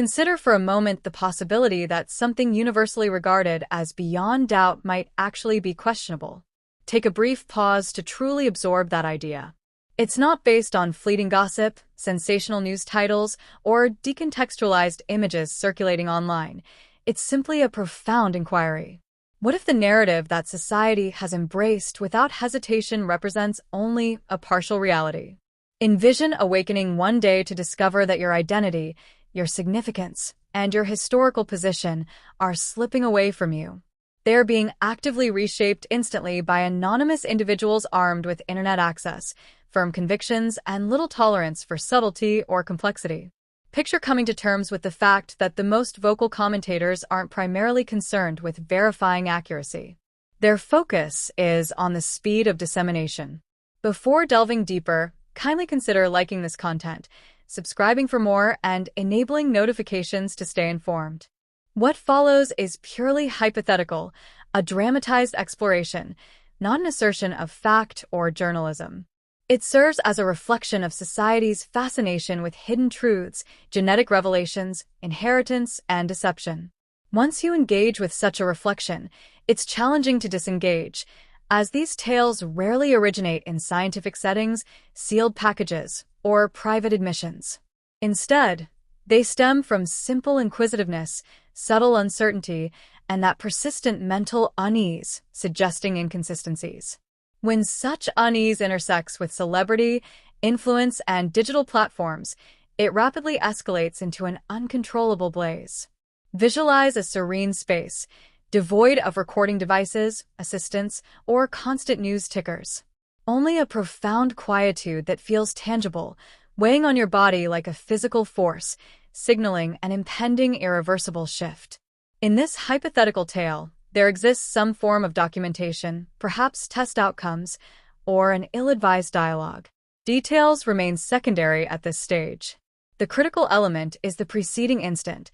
Consider for a moment the possibility that something universally regarded as beyond doubt might actually be questionable. Take a brief pause to truly absorb that idea. It's not based on fleeting gossip, sensational news titles, or decontextualized images circulating online. It's simply a profound inquiry. What if the narrative that society has embraced without hesitation represents only a partial reality? Envision awakening one day to discover that your identity, your significance, and your historical position are slipping away from you. They are being actively reshaped instantly by anonymous individuals armed with internet access, firm convictions, and little tolerance for subtlety or complexity. Picture coming to terms with the fact that the most vocal commentators aren't primarily concerned with verifying accuracy. Their focus is on the speed of dissemination. Before delving deeper, kindly consider liking this content, subscribing for more, and enabling notifications to stay informed. What follows is purely hypothetical, a dramatized exploration, not an assertion of fact or journalism. It serves as a reflection of society's fascination with hidden truths, genetic revelations, inheritance, and deception. Once you engage with such a reflection, it's challenging to disengage, as these tales rarely originate in scientific settings, sealed packages, or private admissions. Instead, they stem from simple inquisitiveness, subtle uncertainty, and that persistent mental unease, suggesting inconsistencies. When such unease intersects with celebrity, influence, and digital platforms, it rapidly escalates into an uncontrollable blaze. Visualize a serene space, devoid of recording devices, assistants, or constant news tickers. Only a profound quietude that feels tangible, weighing on your body like a physical force, signaling an impending irreversible shift. In this hypothetical tale, there exists some form of documentation, perhaps test outcomes, or an ill-advised dialogue. Details remain secondary at this stage. The critical element is the preceding instant,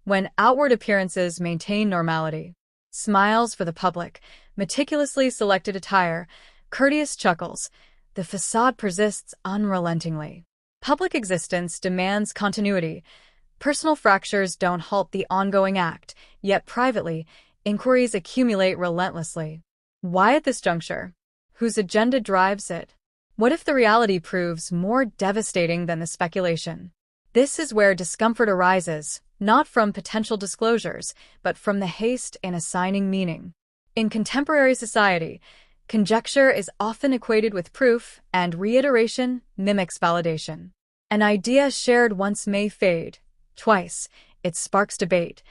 when outward appearances maintain normality. Smiles for the public, meticulously selected attire, courteous chuckles, the facade persists unrelentingly. Public existence demands continuity. Personal fractures don't halt the ongoing act, yet privately, inquiries accumulate relentlessly. Why at this juncture? Whose agenda drives it? What if the reality proves more devastating than the speculation? This is where discomfort arises, not from potential disclosures, but from the haste in assigning meaning. In contemporary society, conjecture is often equated with proof, and reiteration mimics validation. An idea shared once may fade. Twice, it sparks debate.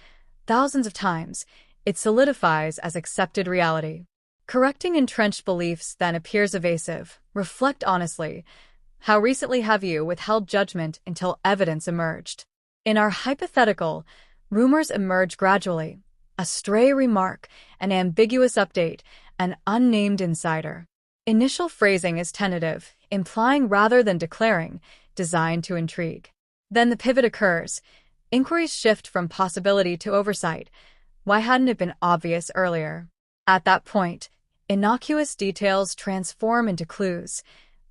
Thousands of times, it solidifies as accepted reality. Correcting entrenched beliefs then appears evasive. Reflect honestly. How recently have you withheld judgment until evidence emerged? In our hypothetical, rumors emerge gradually. A stray remark, an ambiguous update, an unnamed insider. Initial phrasing is tentative, implying rather than declaring, designed to intrigue. Then the pivot occurs. Inquiries shift from possibility to oversight. Why hadn't it been obvious earlier? At that point, innocuous details transform into clues.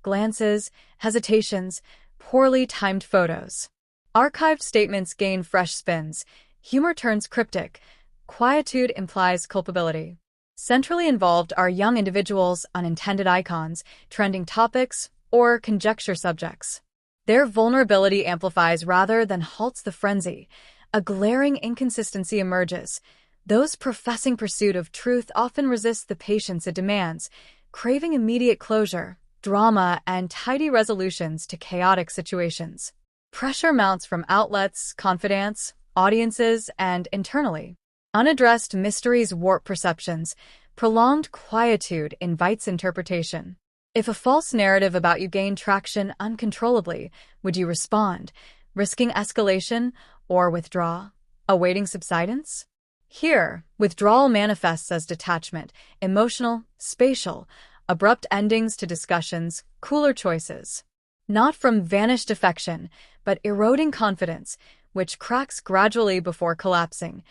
Glances, hesitations, poorly timed photos. Archived statements gain fresh spins. Humor turns cryptic. Quietude implies culpability. Centrally involved are young individuals, unintended icons, trending topics, or conjecture subjects. Their vulnerability amplifies rather than halts the frenzy. A glaring inconsistency emerges. Those professing pursuit of truth often resist the patience it demands, craving immediate closure, drama, and tidy resolutions to chaotic situations. Pressure mounts from outlets, confidants, audiences, and internally. Unaddressed mysteries warp perceptions. Prolonged quietude invites interpretation. If a false narrative about you gained traction uncontrollably, would you respond, risking escalation, or withdraw, awaiting subsidence? Here, withdrawal manifests as detachment, emotional, spatial, abrupt endings to discussions, cooler choices. Not from vanished affection, but eroding confidence, which cracks gradually before collapsing.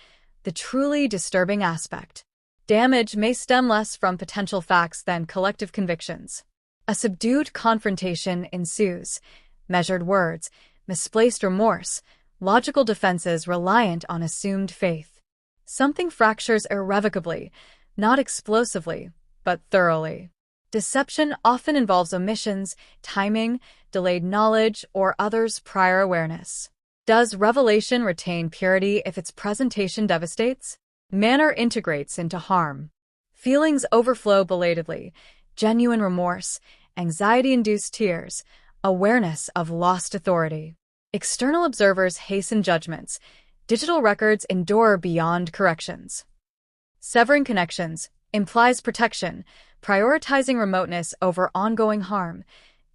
The truly disturbing aspect. Damage may stem less from potential facts than collective convictions. A subdued confrontation ensues. Measured words, misplaced remorse, logical defenses reliant on assumed faith. Something fractures irrevocably, not explosively, but thoroughly. Deception often involves omissions, timing, delayed knowledge, or others' prior awareness. Does revelation retain purity if its presentation devastates? Manner integrates into harm. Feelings overflow belatedly, genuine remorse, anxiety-induced tears, awareness of lost authority. External observers hasten judgments. Digital records endure beyond corrections. Severing connections implies protection, prioritizing remoteness over ongoing harm,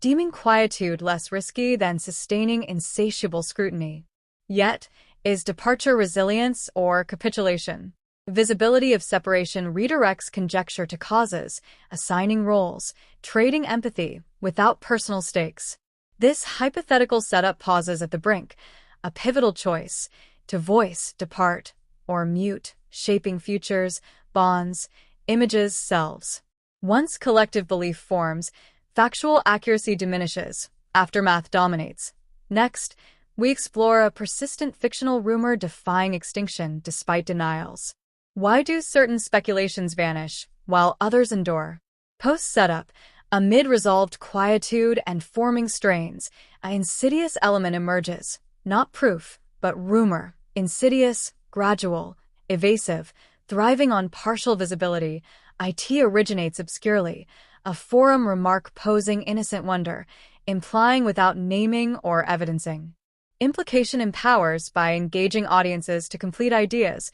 deeming quietude less risky than sustaining insatiable scrutiny. Yet, is departure resilience or capitulation? Visibility of separation redirects conjecture to causes, assigning roles, trading empathy without personal stakes. This hypothetical setup pauses at the brink, a pivotal choice, to voice, depart, or mute, shaping futures, bonds, images, selves. Once collective belief forms, factual accuracy diminishes, aftermath dominates. Next, we explore a persistent fictional rumor defying extinction despite denials. Why do certain speculations vanish, while others endure? Post-setup, amid resolved quietude and forming strains, an insidious element emerges, not proof, but rumor, insidious, gradual, evasive, thriving on partial visibility. It originates obscurely, a forum remark posing innocent wonder, implying without naming or evidencing. Implication empowers by engaging audiences to complete ideas,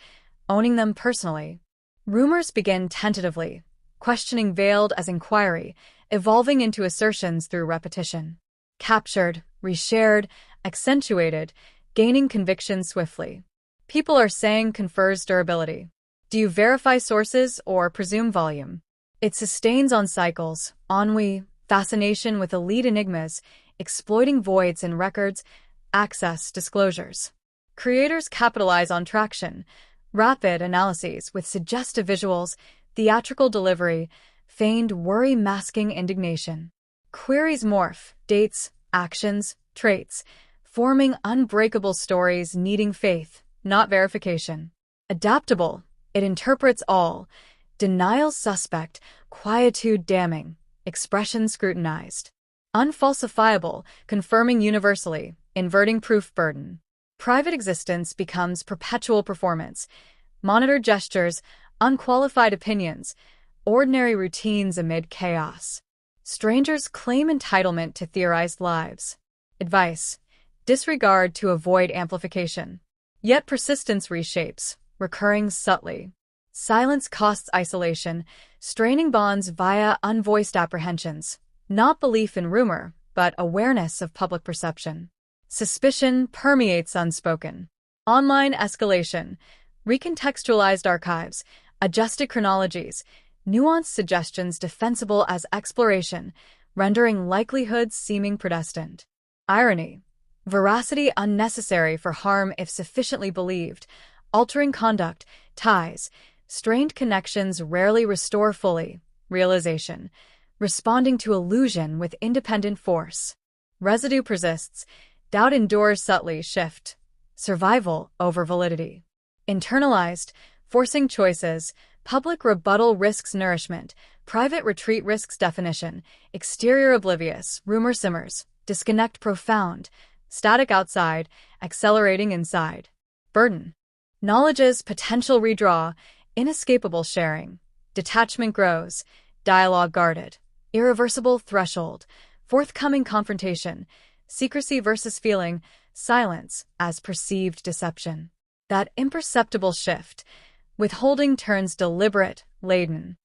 owning them personally. Rumors begin tentatively, questioning veiled as inquiry, evolving into assertions through repetition. Captured, reshared, accentuated, gaining conviction swiftly. People are saying confers durability. Do you verify sources or presume volume? It sustains on cycles, ennui, fascination with elite enigmas, exploiting voids in records, access disclosures. Creators capitalize on traction, rapid analyses with suggestive visuals, theatrical delivery, feigned worry masking indignation. Queries morph, dates, actions, traits, forming unbreakable stories needing faith, not verification. Adaptable, it interprets all. Denial suspect, quietude damning, expression scrutinized. Unfalsifiable, confirming universally, inverting proof burden. Private existence becomes perpetual performance. Monitored gestures, unqualified opinions, ordinary routines amid chaos. Strangers claim entitlement to theorized lives. Advice: disregard to avoid amplification. Yet persistence reshapes, recurring subtly. Silence costs isolation, straining bonds via unvoiced apprehensions. Not belief in rumor, but awareness of public perception. Suspicion permeates unspoken. Online escalation, recontextualized archives, adjusted chronologies, nuanced suggestions defensible as exploration, rendering likelihoods seeming predestined. Irony, veracity unnecessary for harm if sufficiently believed, altering conduct, ties, strained connections rarely restore fully, realization, responding to illusion with independent force. Residue persists, doubt endures subtly shift, survival over validity. Internalized, forcing choices, public rebuttal risks nourishment, private retreat risks definition, exterior oblivious, rumor simmers, disconnect profound, static outside, accelerating inside. Burden. Knowledge's potential redraw, inescapable sharing. Detachment grows, dialogue guarded. Irreversible threshold, forthcoming confrontation. Secrecy versus feeling, silence as perceived deception. That imperceptible shift, withholding turns deliberate, laden.